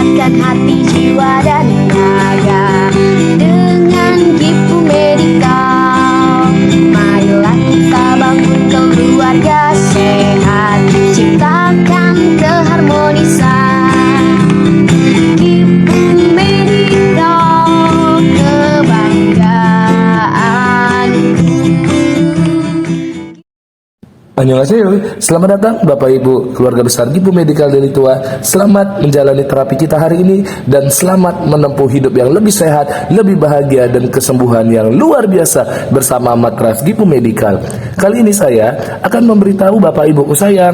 sehatkan hati, jiwa, dan raga dengan Gifu Medical. Marilah kita bangun keluarga sehat, ciptakan keharmonisan. Gifu Medical, kebanggaanku. Annyeonghaseyo, selamat datang Bapak Ibu keluarga besar Gifu Medical Deli Tua. Selamat menjalani terapi kita hari ini dan selamat menempuh hidup yang lebih sehat, lebih bahagia dan kesembuhan yang luar biasa bersama matras Gifu Medical. Kali ini saya akan memberitahu Bapak Ibuku sayang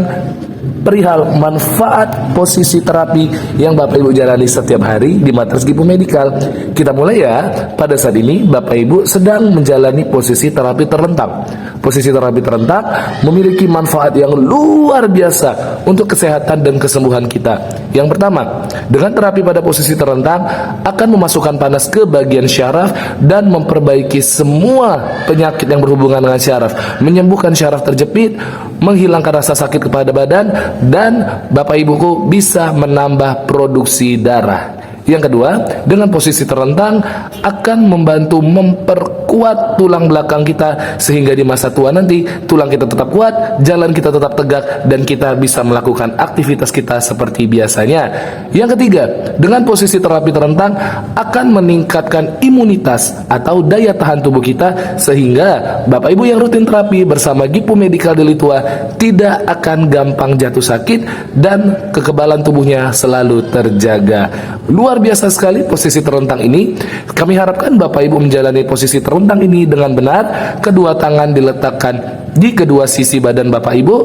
perihal manfaat posisi terapi yang Bapak Ibu jalani setiap hari di matras Gifu Medical. Kita mulai ya. Pada saat ini Bapak Ibu sedang menjalani posisi terapi terlentang. Posisi terapi terlentang memiliki manfaat yang luar biasa untuk kesehatan dan kesembuhan kita. Yang pertama, dengan terapi pada posisi terlentang akan memasukkan panas ke bagian syaraf dan memperbaiki semua penyakit yang berhubungan dengan syaraf, menyembuhkan syaraf terjepit, menghilangkan rasa sakit kepada badan, dan Bapak Ibuku bisa menambah produksi darah. Yang kedua, dengan posisi terlentang akan membantu memperkuat tulang belakang kita sehingga di masa tua nanti tulang kita tetap kuat, jalan kita tetap tegak, dan kita bisa melakukan aktivitas kita seperti biasanya. Yang ketiga, dengan posisi terapi terlentang akan meningkatkan imunitas atau daya tahan tubuh kita sehingga Bapak Ibu yang rutin terapi bersama Gifu Medical Deli Tua tidak akan gampang jatuh sakit dan kekebalan tubuhnya selalu terjaga. Luar biasa sekali posisi terlentang ini. Kami harapkan Bapak Ibu menjalani posisi terlentang ini dengan benar. Kedua tangan diletakkan di kedua sisi badan Bapak Ibu,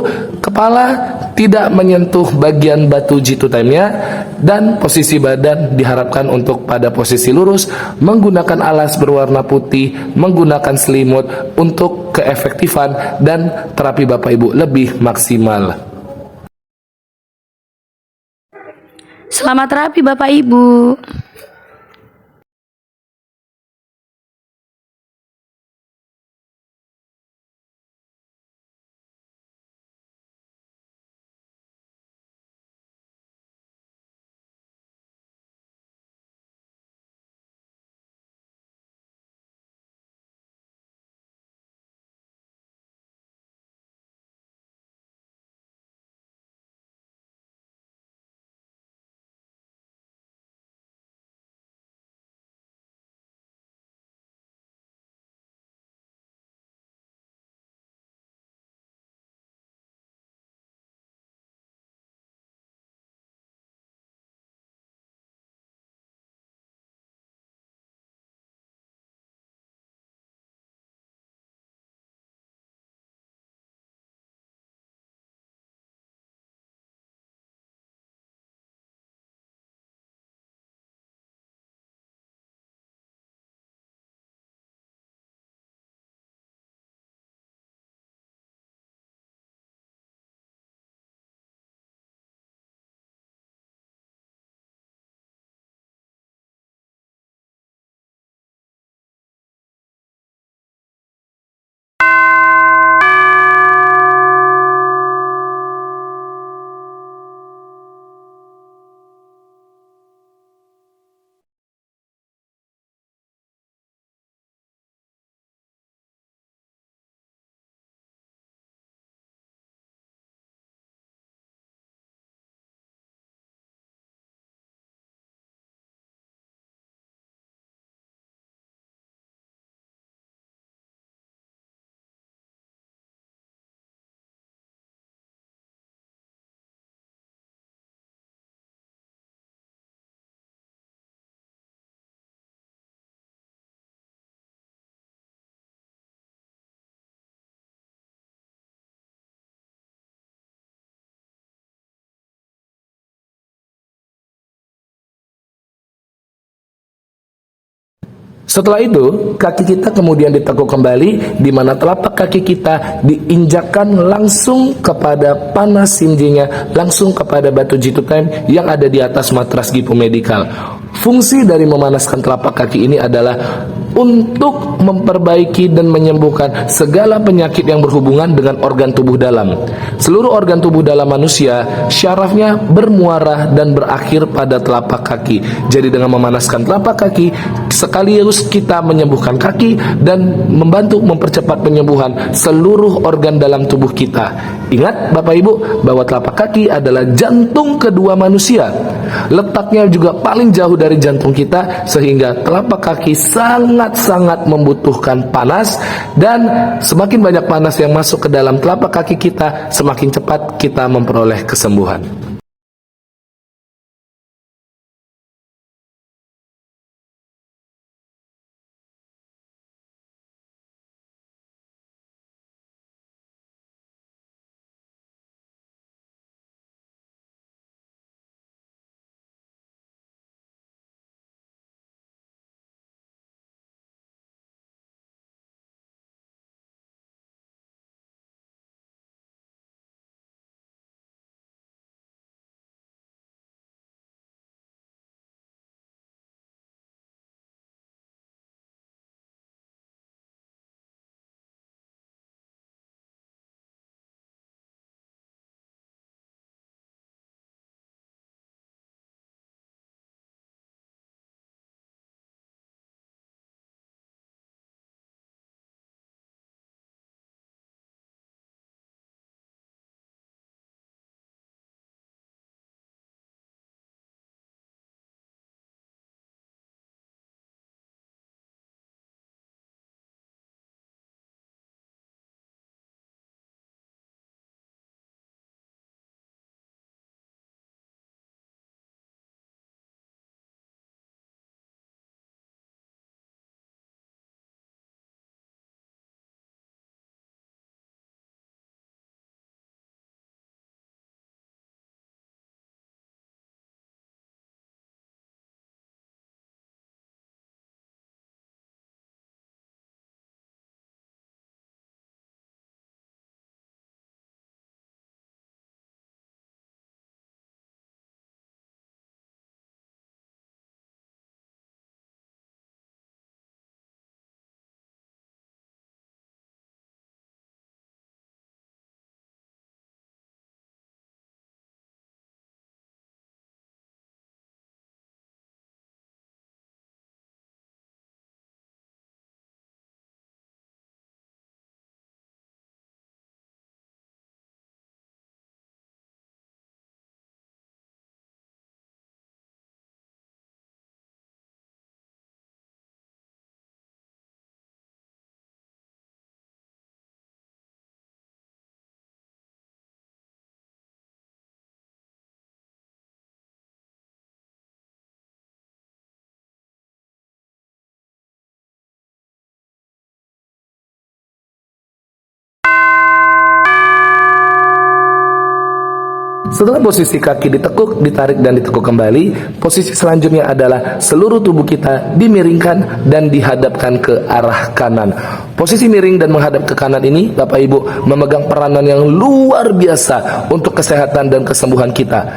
kepala tidak menyentuh bagian batu G2-time-nya, dan posisi badan diharapkan untuk pada posisi lurus, menggunakan alas berwarna putih, menggunakan selimut untuk keefektifan dan terapi Bapak Ibu lebih maksimal. Selamat terapi Bapak Ibu. Setelah itu, kaki kita kemudian ditekuk kembali, di mana telapak kaki kita diinjakkan langsung kepada panas sinjinya, langsung kepada batu G2-time yang ada di atas matras Gifu Medical. Fungsi dari memanaskan telapak kaki ini adalah untuk memperbaiki dan menyembuhkan segala penyakit yang berhubungan dengan organ tubuh dalam. Seluruh organ tubuh dalam manusia syarafnya bermuara dan berakhir pada telapak kaki. Jadi dengan memanaskan telapak kaki sekaligus kita menyembuhkan kaki dan membantu mempercepat penyembuhan seluruh organ dalam tubuh kita. Ingat Bapak Ibu bahwa telapak kaki adalah jantung kedua manusia. Letaknya juga paling jauh dari jantung kita, sehingga telapak kaki sangat-sangat membutuhkan panas, dan semakin banyak panas yang masuk ke dalam telapak kaki kita, semakin cepat kita memperoleh kesembuhan. Setelah posisi kaki ditekuk, ditarik dan ditekuk kembali, posisi selanjutnya adalah seluruh tubuh kita dimiringkan dan dihadapkan ke arah kanan. Posisi miring dan menghadap ke kanan ini, Bapak Ibu, memegang peranan yang luar biasa untuk kesehatan dan kesembuhan kita.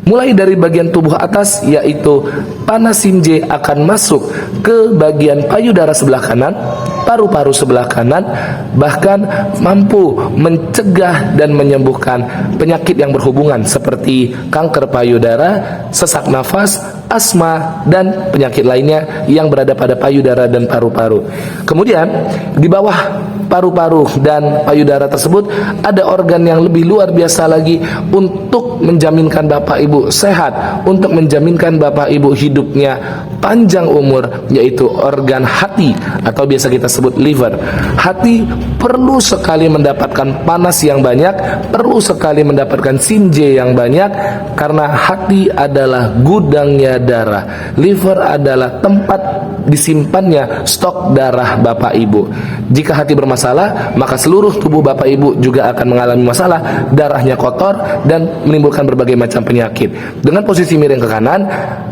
Mulai dari bagian tubuh atas, yaitu panas sinje akan masuk ke bagian payudara sebelah kanan, paru-paru sebelah kanan, bahkan mampu mencegah dan menyembuhkan penyakit yang berhubungan seperti kanker payudara, sesak nafas, asma, dan penyakit lainnya yang berada pada payudara dan paru-paru. Kemudian di bawah paru-paru dan payudara tersebut ada organ yang lebih luar biasa lagi untuk menjaminkan Bapak Ibu sehat, untuk menjaminkan Bapak Ibu hidupnya panjang umur, yaitu organ hati atau biasa kita sebut liver. Hati perlu sekali mendapatkan panas yang banyak, perlu sekali mendapatkan sinje yang banyak, karena hati adalah gudangnya darah. Liver adalah tempat disimpannya stok darah Bapak Ibu. Jika hati bermasalah, maka seluruh tubuh Bapak Ibu juga akan mengalami masalah, darahnya kotor dan menimbulkan berbagai macam penyakit. Dengan posisi miring ke kanan,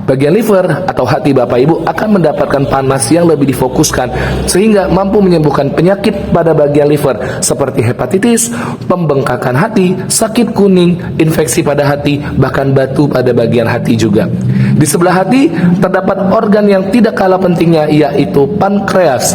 bagian liver atau hati Bapak Ibu akan mendapatkan panas yang lebih difokuskan, sehingga mampu menyembuhkan penyakit pada bagian liver seperti hepatitis, pembengkakan hati, sakit kuning, infeksi pada hati, bahkan batu pada bagian hati juga. Di sebelah hati terdapat organ yang tidak kalah pentingnya, yaitu pankreas.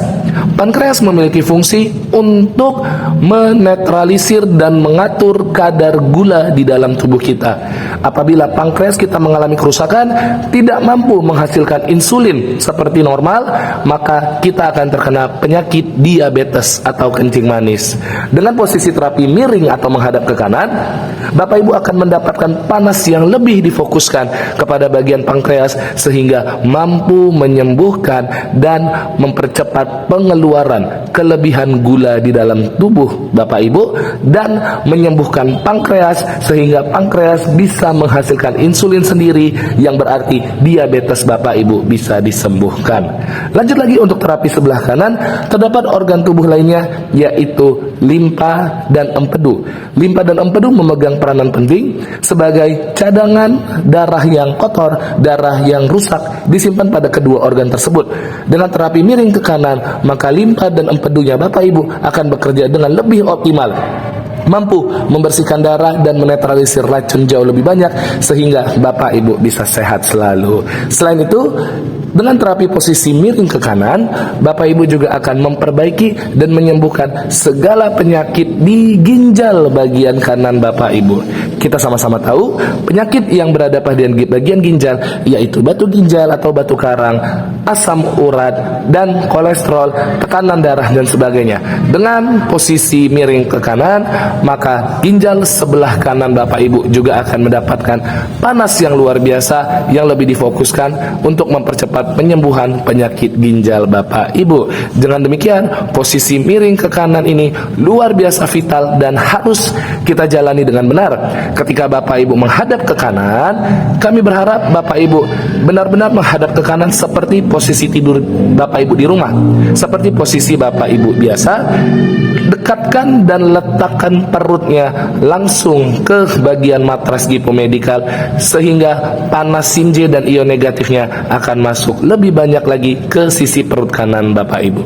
Pankreas memiliki fungsi untuk menetralisir dan mengatur kadar gula di dalam tubuh kita. Apabila pankreas kita mengalami kerusakan, tidak mampu menghasilkan insulin seperti normal, maka kita akan terkena penyakit diabetes atau kencing manis. Dengan posisi terapi miring atau menghadap ke kanan, Bapak Ibu akan mendapatkan panas yang lebih difokuskan kepada bagian pankreas sehingga mampu menyembuhkan dan mempercepat pengeluaran kelebihan gula di dalam tubuh Bapak Ibu dan menyembuhkan pankreas sehingga pankreas bisa menghasilkan insulin sendiri, yang berarti diabetes Bapak Ibu bisa disembuhkan. Lanjut lagi untuk terapi sebelah kanan, terdapat organ tubuh lainnya yaitu limpa dan empedu. Limpa dan empedu memegang peranan penting sebagai cadangan darah yang kotor, darah yang rusak disimpan pada kedua organ tersebut. Dengan terapi miring ke kanan, maka limpa dan empedunya Bapak Ibu akan bekerja dengan lebih optimal, mampu membersihkan darah dan menetralisir racun jauh lebih banyak sehingga Bapak Ibu bisa sehat selalu. Selain itu, dengan terapi posisi miring ke kanan, Bapak Ibu juga akan memperbaiki dan menyembuhkan segala penyakit di ginjal bagian kanan Bapak Ibu. Kita sama-sama tahu penyakit yang berada pada bagian ginjal yaitu batu ginjal atau batu karang, asam urat, dan kolesterol, tekanan darah dan sebagainya. Dengan posisi miring ke kanan, maka ginjal sebelah kanan Bapak Ibu juga akan mendapatkan panas yang luar biasa yang lebih difokuskan untuk mempercepat penyembuhan penyakit ginjal Bapak Ibu. Dengan demikian, posisi miring ke kanan ini luar biasa vital dan harus kita jalani dengan benar. Ketika Bapak Ibu menghadap ke kanan, kami berharap Bapak Ibu benar-benar menghadap ke kanan seperti posisi tidur Bapak Ibu di rumah, seperti posisi Bapak Ibu biasa. Dekatkan dan letakkan perutnya langsung ke bagian matras Gipo Medical sehingga panas SIM-J dan ion negatifnya akan masuk lebih banyak lagi ke sisi perut kanan Bapak Ibu.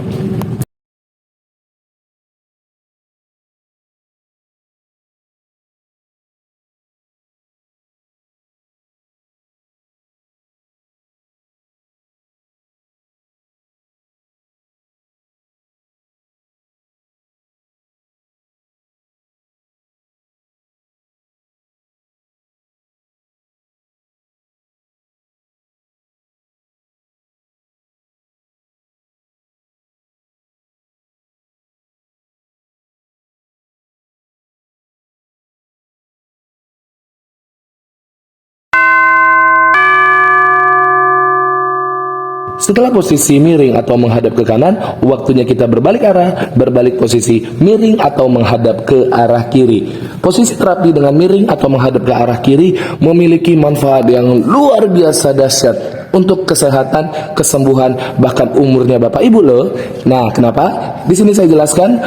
Setelah posisi miring atau menghadap ke kanan, waktunya kita berbalik arah, berbalik posisi miring atau menghadap ke arah kiri. Posisi terapi dengan miring atau menghadap ke arah kiri memiliki manfaat yang luar biasa dahsyat untuk kesehatan, kesembuhan, bahkan umurnya Bapak Ibu loh. Nah, kenapa? Di sini saya jelaskan.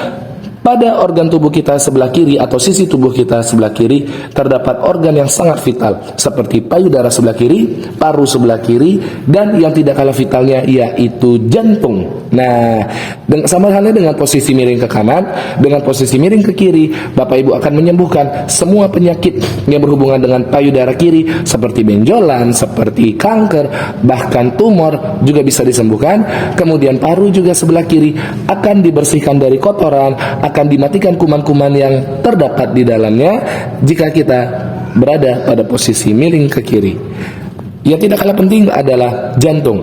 Pada organ tubuh kita sebelah kiri atau sisi tubuh kita sebelah kiri terdapat organ yang sangat vital seperti payudara sebelah kiri, paru sebelah kiri, dan yang tidak kalah vitalnya yaitu jantung. Nah, sama halnya dengan posisi miring ke kanan, dengan posisi miring ke kiri, Bapak Ibu akan menyembuhkan semua penyakit yang berhubungan dengan payudara kiri seperti benjolan, seperti kanker, bahkan tumor juga bisa disembuhkan. Kemudian paru juga sebelah kiri akan dibersihkan dari kotoran, akan dimatikan kuman-kuman yang terdapat di dalamnya jika kita berada pada posisi miring ke kiri. Yang tidak kalah penting adalah jantung.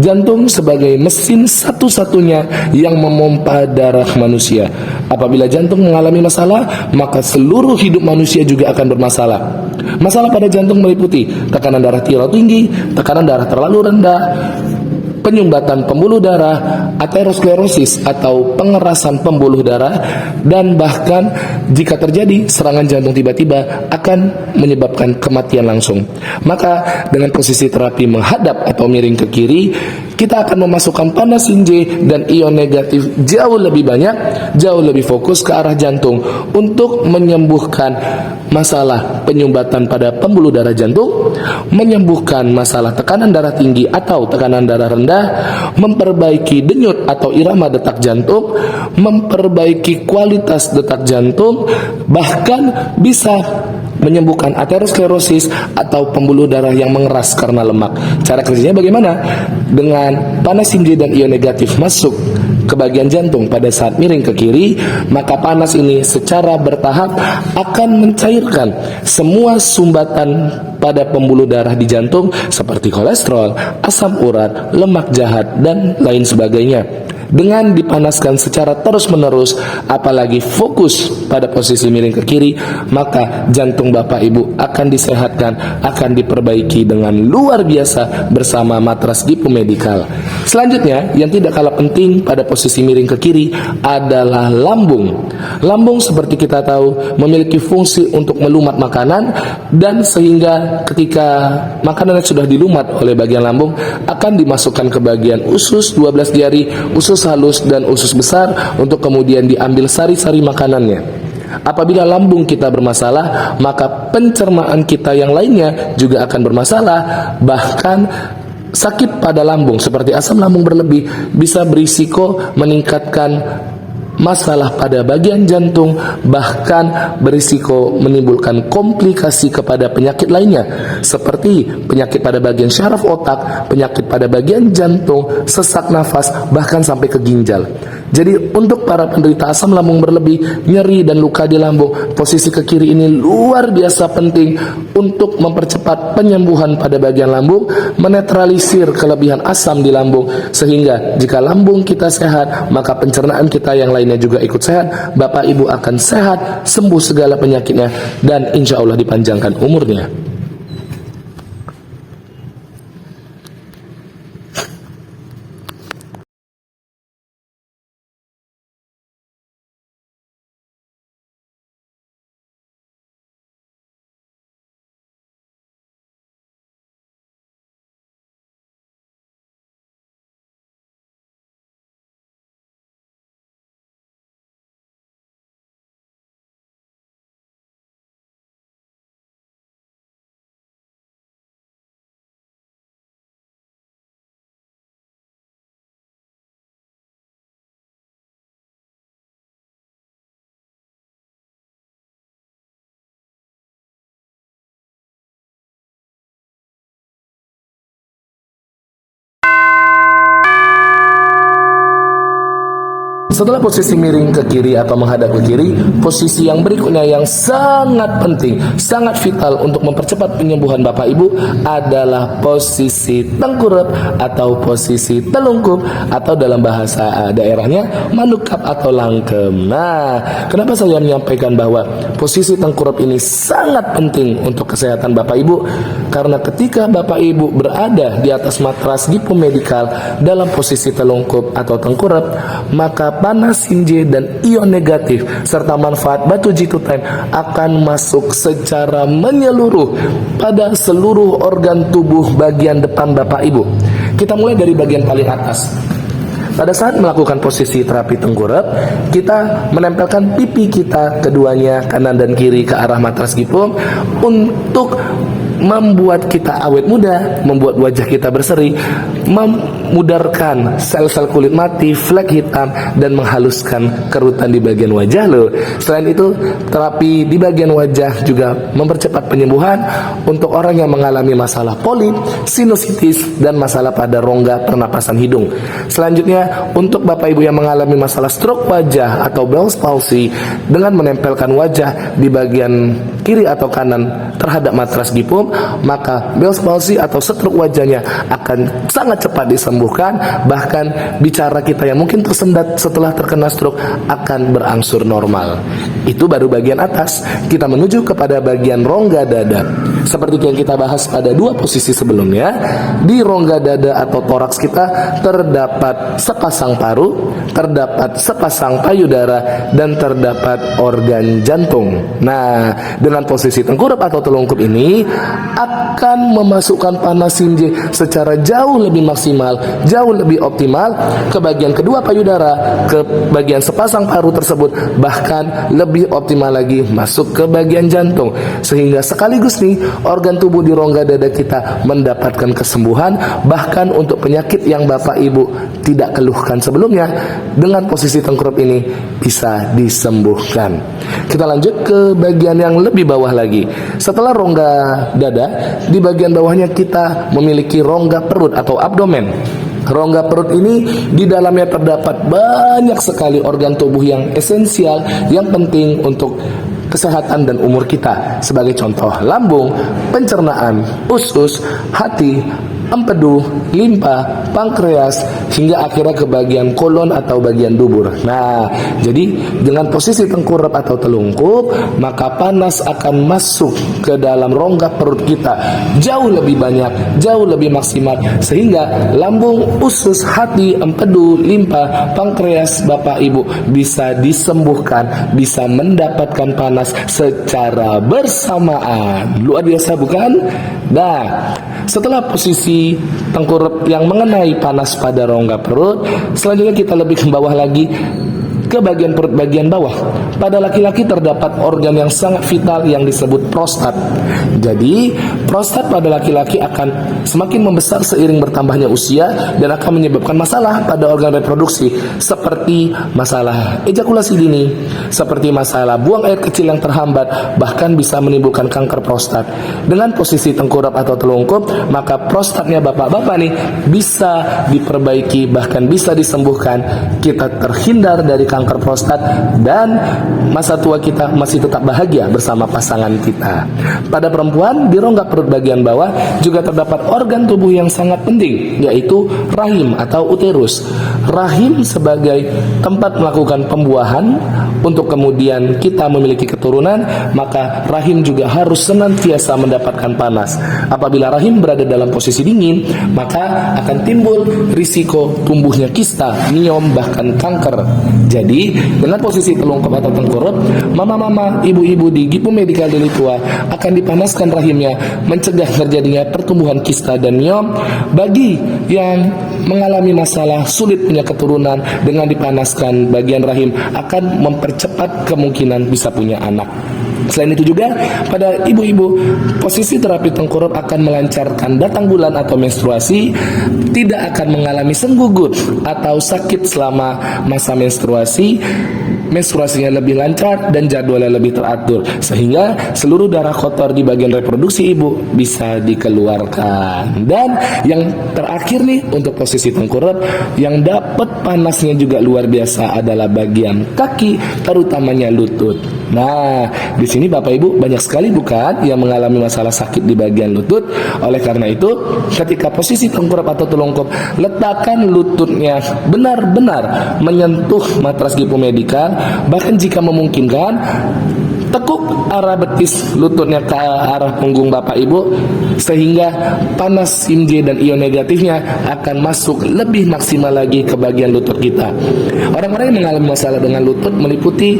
Jantung sebagai mesin satu-satunya yang memompa darah manusia. Apabila jantung mengalami masalah, maka seluruh hidup manusia juga akan bermasalah. Masalah pada jantung meliputi tekanan darah terlalu tinggi, tekanan darah terlalu rendah, penyumbatan pembuluh darah, aterosklerosis atau pengerasan pembuluh darah, dan bahkan jika terjadi serangan jantung tiba-tiba akan menyebabkan kematian langsung. Maka dengan posisi terapi menghadap atau miring ke kiri, kita akan memasukkan panas SIM-J dan ion negatif jauh lebih banyak, jauh lebih fokus ke arah jantung untuk menyembuhkan masalah penyumbatan pada pembuluh darah jantung, menyembuhkan masalah tekanan darah tinggi atau tekanan darah rendah, memperbaiki denyut atau irama detak jantung, memperbaiki kualitas detak jantung, bahkan bisa menyembuhkan aterosklerosis atau pembuluh darah yang mengeras karena lemak. Cara kerjanya bagaimana? Dengan panas Shinje dan ion negatif masuk ke bagian jantung pada saat miring ke kiri, maka panas ini secara bertahap akan mencairkan semua sumbatan pada pembuluh darah di jantung seperti kolesterol, asam urat, lemak jahat, dan lain sebagainya. Dengan dipanaskan secara terus-menerus, apalagi fokus pada posisi miring ke kiri, maka jantung Bapak Ibu akan disehatkan, akan diperbaiki dengan luar biasa bersama matras Gipu Medical. Selanjutnya, yang tidak kalah penting pada posisi miring ke kiri adalah lambung. Lambung seperti kita tahu memiliki fungsi untuk melumat makanan, dan sehingga ketika makanan sudah dilumat oleh bagian lambung akan dimasukkan ke bagian usus 12 jari, usus halus dan usus besar untuk kemudian diambil sari-sari makanannya. Apabila lambung kita bermasalah, maka pencernaan kita yang lainnya juga akan bermasalah. Bahkan sakit pada lambung seperti asam lambung berlebih bisa berisiko meningkatkan masalah pada bagian jantung, bahkan berisiko menimbulkan komplikasi kepada penyakit lainnya seperti penyakit pada bagian syaraf otak, penyakit pada bagian jantung, sesak nafas, bahkan sampai ke ginjal. Jadi untuk para penderita asam lambung berlebih, nyeri dan luka di lambung, posisi ke kiri ini luar biasa penting untuk mempercepat penyembuhan pada bagian lambung, menetralisir kelebihan asam di lambung, sehingga jika lambung kita sehat, maka pencernaan kita yang lainnya juga ikut sehat. Bapak Ibu akan sehat, sembuh segala penyakitnya, dan insya Allah dipanjangkan umurnya. Setelah posisi miring ke kiri atau menghadap ke kiri, posisi yang berikutnya yang sangat penting, sangat vital untuk mempercepat penyembuhan Bapak Ibu adalah posisi tengkurap atau posisi telungkup, atau dalam bahasa daerahnya manukap atau langkem. Nah, kenapa saya menyampaikan bahwa posisi tengkurap ini sangat penting untuk kesehatan Bapak Ibu? Karena ketika Bapak Ibu berada di atas matras Gipu Medical dalam posisi telungkup atau tengkurap, maka panas Shinje dan ion negatif serta manfaat batu G2 akan masuk secara menyeluruh pada seluruh organ tubuh bagian depan Bapak Ibu. Kita mulai dari bagian paling atas. Pada saat melakukan posisi terapi tengkurap, kita menempelkan pipi kita keduanya kanan dan kiri ke arah matras Gipu untuk membuat kita awet muda, membuat wajah kita berseri, memudarkan sel-sel kulit mati, flek hitam, dan menghaluskan kerutan di bagian wajah loh. Selain itu, terapi di bagian wajah juga mempercepat penyembuhan untuk orang yang mengalami masalah polip, sinusitis, dan masalah pada rongga pernapasan hidung. Selanjutnya, untuk Bapak Ibu yang mengalami masalah stroke wajah atau Bell's palsy, dengan menempelkan wajah di bagian kiri atau kanan terhadap matras Gipu, maka Bell's palsy atau stroke wajahnya akan sangat cepat disembuhkan. Bahkan bicara kita yang mungkin tersendat setelah terkena stroke akan berangsur normal. Itu baru bagian atas. Kita menuju kepada bagian rongga dada. Seperti yang kita bahas pada dua posisi sebelumnya, di rongga dada atau toraks kita terdapat sepasang paru, terdapat sepasang payudara, dan terdapat organ jantung. Nah, dengan posisi tengkurap atau telungkup ini akan memasukkan panas Shinje secara jauh lebih maksimal, jauh lebih optimal ke bagian kedua payudara, ke bagian sepasang paru tersebut, bahkan lebih optimal lagi masuk ke bagian jantung, sehingga sekaligus nih organ tubuh di rongga dada kita mendapatkan kesembuhan. Bahkan untuk penyakit yang Bapak Ibu tidak keluhkan sebelumnya, dengan posisi tengkurap ini bisa disembuhkan. Kita lanjut ke bagian yang lebih bawah lagi. Setelah rongga dada, di bagian bawahnya kita memiliki rongga perut atau abdomen. Rongga perut ini di dalamnya terdapat banyak sekali organ tubuh yang esensial, yang penting untuk kesehatan dan umur kita. Sebagai contoh, lambung, pencernaan, usus, hati, empedu, limpa, pankreas, hingga akhirnya ke bagian kolon atau bagian dubur. Nah, jadi dengan posisi tengkurap atau telungkup, maka panas akan masuk ke dalam rongga perut kita jauh lebih banyak, jauh lebih maksimal, sehingga lambung, usus, hati, empedu, limpa, pankreas Bapak Ibu bisa disembuhkan, bisa mendapatkan panas secara bersamaan. Luar biasa bukan? Nah, setelah posisi tengkurap yang mengenai panas pada rongga perut, selanjutnya kita lebih ke bawah lagi, ke bagian perut bagian bawah. Pada laki-laki terdapat organ yang sangat vital yang disebut prostat. Jadi prostat pada laki-laki akan semakin membesar seiring bertambahnya usia dan akan menyebabkan masalah pada organ reproduksi, seperti masalah ejakulasi dini, seperti masalah buang air kecil yang terhambat, bahkan bisa menimbulkan kanker prostat. Dengan posisi tengkurap atau telungkup, maka prostatnya bapak-bapak nih bisa diperbaiki, bahkan bisa disembuhkan. Kita terhindar dari kanker prostat dan masa tua kita masih tetap bahagia bersama pasangan kita. Pada perempuan, di rongga perut bagian bawah juga terdapat organ tubuh yang sangat penting, yaitu rahim atau uterus. Rahim sebagai tempat melakukan pembuahan untuk kemudian kita memiliki keturunan, maka rahim juga harus senantiasa mendapatkan panas. Apabila rahim berada dalam posisi dingin, maka akan timbul risiko tumbuhnya kista, miom, bahkan kanker. Jadi dengan posisi telungkup atau tengkurap, mama-mama, ibu-ibu di Gipu Medical Deli Tua akan dipanaskan rahimnya, mencegah terjadinya pertumbuhan kista dan miom. Bagi yang mengalami masalah sulit punya keturunan, dengan dipanaskan bagian rahim akan mempercepat kemungkinan bisa punya anak. Selain itu juga, pada ibu-ibu, posisi terapi tengkurap akan melancarkan datang bulan atau menstruasi, tidak akan mengalami senggugut atau sakit selama masa menstruasi. Menstruasinya lebih lancar dan jadwalnya lebih teratur, sehingga seluruh darah kotor di bagian reproduksi ibu bisa dikeluarkan. Dan yang terakhir nih, untuk posisi tengkurap yang dapat panasnya juga luar biasa adalah bagian kaki, terutamanya lutut. Nah, di sini Bapak Ibu banyak sekali bukan yang mengalami masalah sakit di bagian lutut. Oleh karena itu, ketika posisi tengkurap atau telungkup, letakkan lututnya benar-benar menyentuh matras Gipu Medical. Bahkan jika memungkinkan, tekuk arah betis lututnya ke arah punggung Bapak Ibu, sehingga panas IMJ dan ion negatifnya akan masuk lebih maksimal lagi ke bagian lutut kita. Orang-orang yang mengalami masalah dengan lutut meliputi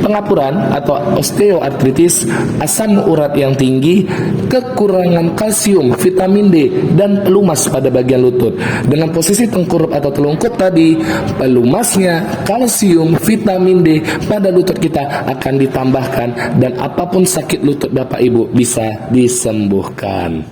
pengapuran atau osteoartritis, asam urat yang tinggi, kekurangan kalsium, vitamin D, dan pelumas pada bagian lutut. Dengan posisi tengkurap atau telungkup tadi, pelumasnya, kalsium, vitamin D pada lutut kita akan ditambahkan, dan apapun sakit lutut Bapak Ibu bisa disembuhkan.